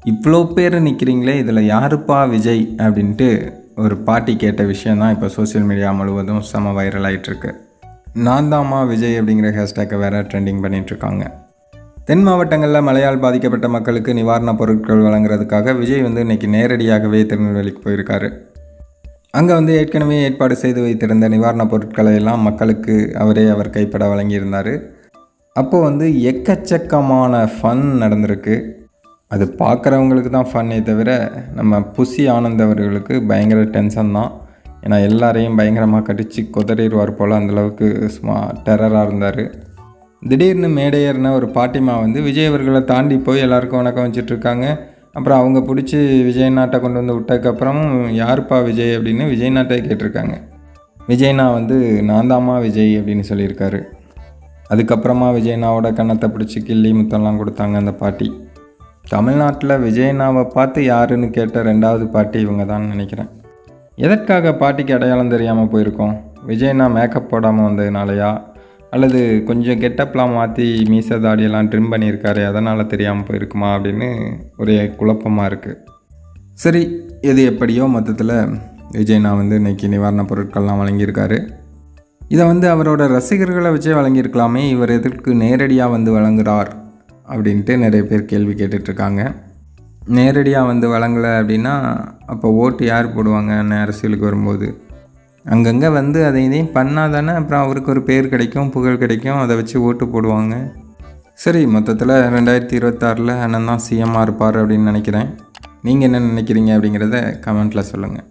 இவ்வளோ பேர் நிற்கிறீங்களே, இதில் யாருப்பா விஜய் அப்படின்ட்டு ஒரு பாட்டி கேட்ட விஷயந்தான் இப்போ சோஷியல் மீடியா முழுவதும் செம வைரல் ஆகிட்டுருக்கு. நான் தாம்மா விஜய் அப்படிங்கிற ஹேஷ்டேக்கை வேறு ட்ரெண்டிங் பண்ணிகிட்ருக்காங்க. தென் மாவட்டங்களில் மழையால் பாதிக்கப்பட்ட மக்களுக்கு நிவாரணப் பொருட்கள் வழங்குறதுக்காக விஜய் இன்றைக்கி நேரடியாகவே திருநெல்வேலிக்கு போயிருக்காரு. அங்கே ஏற்கனவே ஏற்பாடு செய்து வைத்திருந்த நிவாரணப் பொருட்களை எல்லாம் மக்களுக்கு அவர் கைப்பட வழங்கியிருந்தார். அப்போது எக்கச்சக்கமான ஃபன் நடந்திருக்கு. அது பார்க்குறவங்களுக்கு தான் ஃபன்னே தவிர நம்ம புசி ஆனந்த் அவர்களுக்கு பயங்கர டென்ஷன் தான். ஏன்னா எல்லாரையும் பயங்கரமாக கடித்து கொதறிடுவார் போல், அந்தளவுக்கு சும்மா டெரராக இருந்தார். திடீர்னு மேடையர்ன ஒரு பாட்டிமா விஜய் அவர்களை தாண்டி போய் எல்லாருக்கும் வணக்கம் வச்சிட்ருக்காங்க. அப்புறம் அவங்க பிடிச்சி விஜய் நாட்டை கொண்டு வந்து விட்டதுக்கப்புறமும் யாருப்பா விஜய் அப்படின்னு விஜய் நாட்டை கேட்டிருக்காங்க. விஜய்னா நான் தாம்மா விஜய் அப்படின்னு சொல்லியிருக்காரு. அதுக்கப்புறமா விஜய்னாவோட கன்னத்தை பிடிச்சி கிள்ளி முத்தம்லாம் கொடுத்தாங்க அந்த பாட்டி. தமிழ்நாட்டில் விஜயண்ணாவை பார்த்து யாருன்னு கேட்ட 2வது பாட்டி இவங்க தான் நினைக்கிறேன். எதற்காக பாட்டிக்கு அடையாளம் தெரியாமல் போயிருக்கோம்? விஜயண்ணா மேக்கப் போடாமல் வந்ததுனாலையா, அல்லது கொஞ்சம் கெட்டப்லாம் மாற்றி மீசை தாடியெல்லாம் ட்ரிம் பண்ணியிருக்காரு அதனால் தெரியாமல் போயிருக்குமா அப்படின்னு ஒரே குழப்பமாக இருக்குது. சரி, எது எப்படியோ மொத்தத்தில் விஜய்ண்ணா இன்றைக்கி நிவாரணப் பொருட்கள்லாம் வழங்கியிருக்காரு. இதை அவரோட ரசிகர்களை வச்சே வழங்கியிருக்கலாமே, இவர் எதற்கு நேரடியாக வழங்குகிறார் அப்படின்ட்டு நிறைய பேர் கேள்வி கேட்டுட்ருக்காங்க. நேரடியாக வழங்கலை அப்படின்னா அப்போ ஓட்டு யார் போடுவாங்க? அரசியலுக்கு வரும்போது அங்கங்கே அதை இதையும் பண்ணால் தானே அப்புறம் அவருக்கு ஒரு பேர் கிடைக்கும், புகழ் கிடைக்கும், அதை வச்சு ஓட்டு போடுவாங்க. சரி, மொத்தத்தில் 2026 அண்ணன் தான் சிஎம்மாக இருப்பார் அப்படின்னு நினைக்கிறேன். நீங்கள் என்ன நினைக்கிறீங்க அப்படிங்கிறத கமெண்ட்டில் சொல்லுங்கள்.